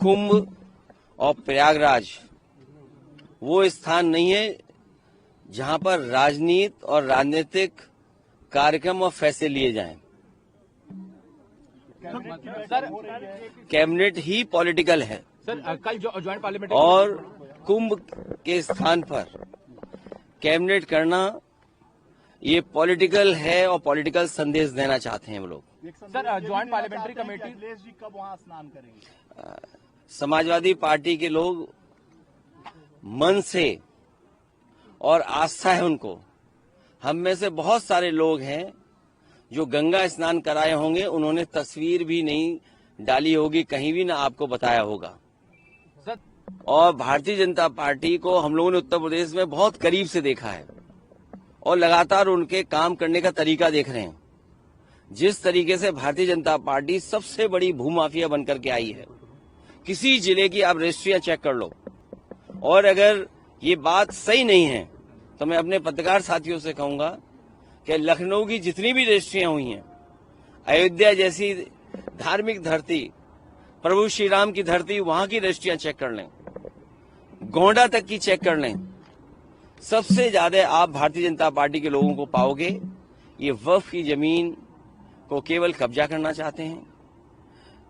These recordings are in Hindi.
कुंभ और प्रयागराज वो स्थान नहीं है जहां पर राजनीति और राजनीतिक कार्यक्रम और फैसले लिए जाएं। कैबिनेट ही पॉलिटिकल है सर। कल ज्वाइंट पार्लियामेंट्री और कुंभ के स्थान पर कैबिनेट करना ये पॉलिटिकल है और पॉलिटिकल संदेश देना चाहते हैं वो लोग। Sir, joint parliamentary committee Akhilesh ji कब वहां स्नान करेंगे? समाजवादी पार्टी के लोग मन से और आस्था है उनको। हम में से बहुत सारे लोग हैं जो गंगा स्नान कराए होंगे, उन्होंने तस्वीर भी नहीं डाली होगी, कहीं भी ना आपको बताया होगा। और भारतीय जनता पार्टी को हम लोगों ने उत्तर प्रदेश में बहुत करीब से देखा है और लगातार उनके काम करने का तरीका देख रहे हैं। जिस तरीके से भारतीय जनता पार्टी सबसे बड़ी भूमाफिया बनकर के आई है, किसी जिले की आप रजिस्ट्रियां चेक कर लो। और अगर ये बात सही नहीं है तो मैं अपने पत्रकार साथियों से कहूंगा कि लखनऊ की जितनी भी रजिस्ट्रियां हुई हैं, अयोध्या जैसी धार्मिक धरती, प्रभु श्री राम की धरती, वहां की रजिस्ट्रियां चेक कर लें, गोंडा तक की चेक कर लें। सबसे ज्यादा आप भारतीय जनता पार्टी के लोगों को पाओगे ये वक्फ की जमीन को केवल कब्जा करना चाहते हैं,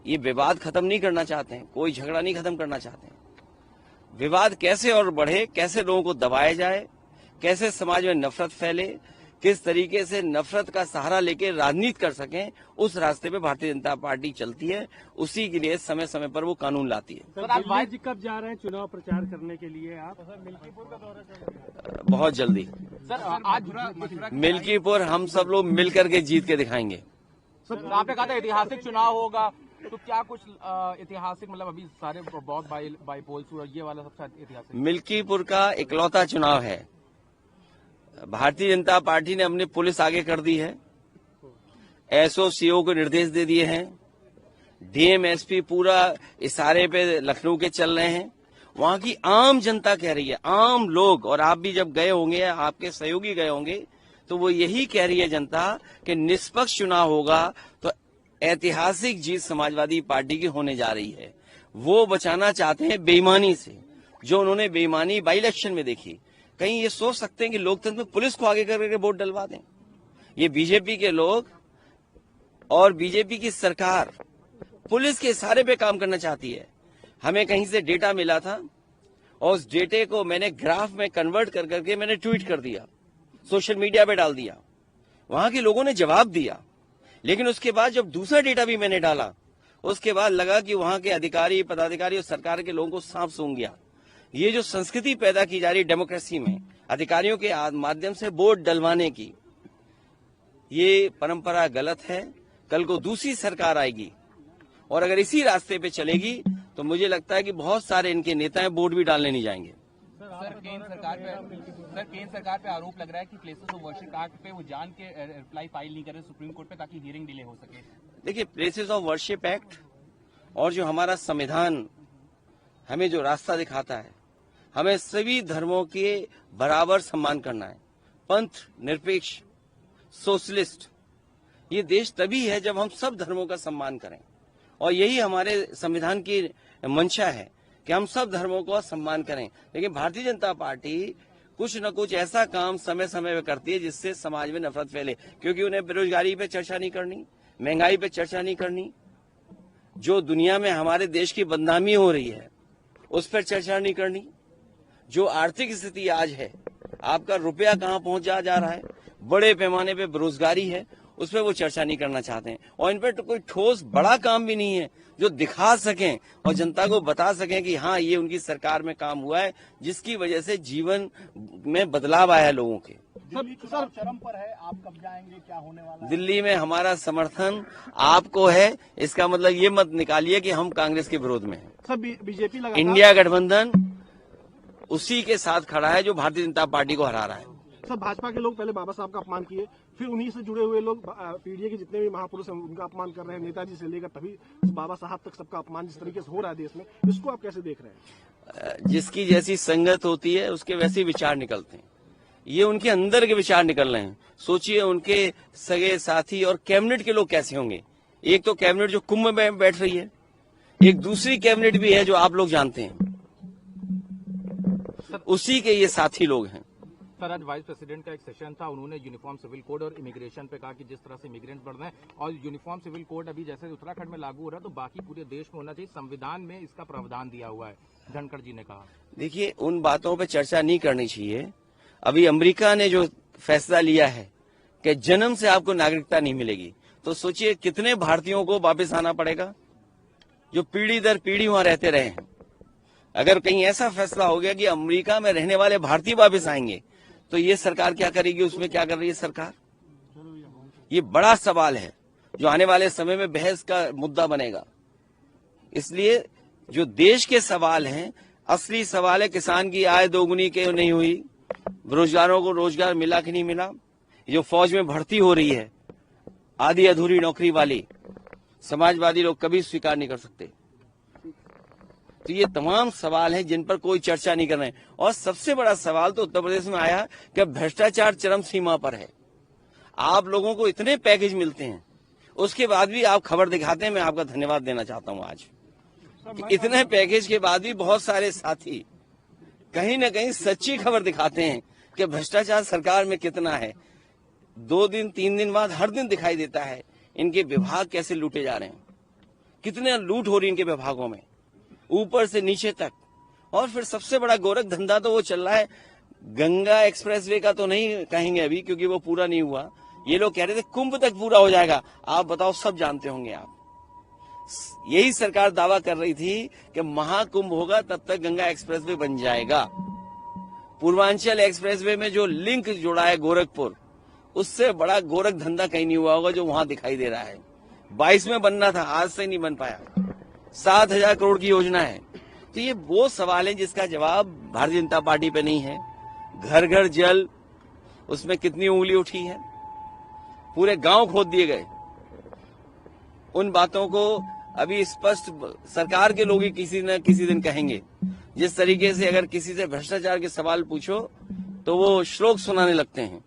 ये विवाद खत्म नहीं करना चाहते हैं, कोई झगड़ा नहीं खत्म करना चाहते हैं। विवाद कैसे और बढ़े, कैसे लोगों को दबाया जाए, कैसे समाज में नफरत फैले, किस तरीके से नफरत का सहारा लेके राजनीति कर सकें, उस रास्ते पे भारतीय जनता पार्टी चलती है। उसी के लिए समय समय पर वो कानून लाती है। सर, आप दिल्ली कब जा रहे हैं चुनाव प्रचार करने के लिए? आप मिल्कीपुर का दौरा कर रहे हैं? बहुत जल्दी। सर, आज मिल्कीपुर हम सब लोग मिलकर के जीत के दिखाएंगे। सर, आपने कहा था ऐतिहासिक चुनाव होगा, तो क्या कुछ ऐतिहासिक, मतलब अभी सारे बहुत बाई पोल्स हुआ, ये वाला सबसे ऐतिहासिक? मिल्कीपुर का इकलौता चुनाव है। भारतीय जनता पार्टी ने अपनी पुलिस आगे कर दी है, एसओसीओ को निर्देश दे दिए हैं, डीएम एसपी पूरा इशारे पे लखनऊ के चल रहे हैं। वहां की आम जनता कह रही है, आम लोग, और आप भी जब गए होंगे, आपके सहयोगी गए होंगे, तो वो यही कह रही है जनता कि निष्पक्ष चुनाव होगा तो ऐतिहासिक जीत समाजवादी पार्टी की होने जा रही है। वो बचाना चाहते हैं बेईमानी से, जो उन्होंने बेईमानी बाई इलेक्शन में देखी। कहीं ये सोच सकते हैं कि लोकतंत्र में पुलिस को आगे करके वोट डलवा दें? ये बीजेपी के लोग और बीजेपी की सरकार पुलिस के इशारे पे काम करना चाहती है। हमें कहीं से डेटा मिला था और उस डेटे को मैंने ग्राफ में कन्वर्ट कर करके मैंने ट्वीट कर दिया, सोशल मीडिया पे डाल दिया। वहां के लोगों ने जवाब दिया, लेकिन उसके बाद जब दूसरा डेटा भी मैंने डाला, उसके बाद लगा कि वहां के अधिकारी, पदाधिकारी और सरकार के लोगों को सांप सूंघ गया। ये जो संस्कृति पैदा की जा रही डेमोक्रेसी में, अधिकारियों के माध्यम से वोट डलवाने की, ये परंपरा गलत है। कल को दूसरी सरकार आएगी और अगर इसी रास्ते पे चलेगी तो मुझे लगता है कि बहुत सारे इनके नेता वोट भी डालने नहीं जाएंगे। सर, केंद्र सरकार पे आरोप लग रहा है कि प्लेसेस ऑफ वर्शिप एक्ट पे वो जान के रिप्लाई फाइल नहीं कर रहे सुप्रीम कोर्ट पे, ताकि हियरिंग डिले हो सके। देखिए, प्लेसेस ऑफ वर्शिप एक्ट और जो हमारा संविधान हमें जो रास्ता दिखाता है, हमें सभी धर्मों के बराबर सम्मान करना है। पंथ निरपेक्ष, सोशलिस्ट, ये देश तभी है जब हम सब धर्मों का सम्मान करें, और यही हमारे संविधान की मंशा है कि हम सब धर्मों को सम्मान करें। लेकिन भारतीय जनता पार्टी कुछ न कुछ ऐसा काम समय समय पे करती है जिससे समाज में नफरत फैले, क्योंकि उन्हें बेरोजगारी पे चर्चा नहीं करनी, महंगाई पे चर्चा नहीं करनी, जो दुनिया में हमारे देश की बदनामी हो रही है उस पर चर्चा नहीं करनी, जो आर्थिक स्थिति आज है, आपका रुपया कहां पहुंच जा रहा है, बड़े पैमाने पे बेरोजगारी है, उस पर वो चर्चा नहीं करना चाहते हैं। और इन पर तो कोई ठोस बड़ा काम भी नहीं है जो दिखा सकें और जनता को बता सकें कि हाँ, ये उनकी सरकार में काम हुआ है, जिसकी वजह से जीवन में बदलाव आया है लोगों के। दिल्ली चुनाव चरम पर है, आप कब जाएंगे, क्या होने वाला है? दिल्ली में हमारा समर्थन आपको है, इसका मतलब ये मत निकालिए कि हम कांग्रेस के विरोध में हैं। सर, बीजेपी लगातार इंडिया गठबंधन उसी के साथ खड़ा है जो भारतीय जनता पार्टी को हरा रहा है। सर, भाजपा के लोग पहले बाबा साहब का अपमान किए, फिर उन्हीं से जुड़े हुए लोग पीडीए के जितने भी महापुरुष हैं उनका अपमान कर रहे हैं, नेताजी से लेकर तभी बाबा साहब तक सबका अपमान जिस तरीके से हो रहा है देश में, इसको आप कैसे देख रहे हैं? जिसकी जैसी संगत होती है उसके वैसे विचार निकलते हैं। ये उनके अंदर के विचार निकल रहे हैं। सोचिए उनके सगे साथी और कैबिनेट के लोग कैसे होंगे। एक तो कैबिनेट जो कुंभ में बैठ रही है, एक दूसरी कैबिनेट भी है जो आप लोग जानते हैं, उसी के ये साथी लोग हैं। सर, आज वाइस प्रेसिडेंट का एक सेशन था, उन्होंने यूनिफॉर्म सिविल कोड और इमिग्रेशन पे कहा कि जिस तरह से इमिग्रेंट बढ़ रहे हैं और यूनिफॉर्म सिविल कोड अभी जैसे उत्तराखंड में लागू हो रहा है तो बाकी पूरे देश में होना चाहिए, संविधान में इसका प्रावधान दिया हुआ है, धनखड़ जी ने कहा। देखिए, उन बातों पे चर्चा नहीं करनी चाहिए। अभी अमेरिका ने जो फैसला लिया है कि जन्म से आपको नागरिकता नहीं मिलेगी, तो सोचिए कितने भारतीयों को वापस आना पड़ेगा जो पीढ़ी दर पीढ़ी वहां रहते रहे हैं। अगर कहीं ऐसा फैसला हो गया कि अमेरिका में रहने वाले भारतीय वापस आएंगे तो ये सरकार क्या करेगी? उसमें क्या कर रही है सरकार? ये बड़ा सवाल है जो आने वाले समय में बहस का मुद्दा बनेगा। इसलिए जो देश के सवाल हैं, असली सवाल है किसान की आय दोगुनी क्यों नहीं हुई, बेरोजगारों को रोजगार मिला कि नहीं मिला, जो फौज में भर्ती हो रही है आधी अधूरी नौकरी वाली, समाजवादी लोग कभी स्वीकार नहीं कर सकते। तो ये तमाम सवाल हैं जिन पर कोई चर्चा नहीं कर रहे हैं। और सबसे बड़ा सवाल तो उत्तर प्रदेश में आया कि भ्रष्टाचार चरम सीमा पर है। आप लोगों को इतने पैकेज मिलते हैं, उसके बाद भी आप खबर दिखाते हैं। मैं आपका धन्यवाद देना चाहता हूं आज कि इतने पैकेज के बाद भी बहुत सारे साथी कहीं न कहीं सच्ची खबर दिखाते हैं कि भ्रष्टाचार सरकार में कितना है। 2 दिन 3 दिन बाद हर दिन दिखाई देता है इनके विभाग कैसे लूटे जा रहे हैं, कितने लूट हो रही है इनके विभागों में, ऊपर से नीचे तक। और फिर सबसे बड़ा गोरख धंधा तो वो चल रहा है, गंगा एक्सप्रेसवे का तो नहीं कहेंगे अभी क्योंकि वो पूरा नहीं हुआ। ये लोग कह रहे थे कुंभ तक पूरा हो जाएगा। आप बताओ, सब जानते होंगे आप, यही सरकार दावा कर रही थी कि महाकुंभ होगा तब तक गंगा एक्सप्रेसवे बन जाएगा। पूर्वांचल एक्सप्रेसवे में जो लिंक जोड़ा है गोरखपुर, उससे बड़ा गोरख धंधा कहीं नहीं हुआ होगा जो वहां दिखाई दे रहा है। 22 में बनना था, आज से नहीं बन पाया। 7,000 करोड़ की योजना है। तो ये वो सवाल है जिसका जवाब भारतीय जनता पार्टी पे नहीं है। घर घर जल, उसमें कितनी उंगली उठी है, पूरे गांव खोद दिए गए। उन बातों को अभी स्पष्ट सरकार के लोग ही किसी न किसी दिन कहेंगे। जिस तरीके से अगर किसी से भ्रष्टाचार के सवाल पूछो तो वो श्लोक सुनाने लगते हैं।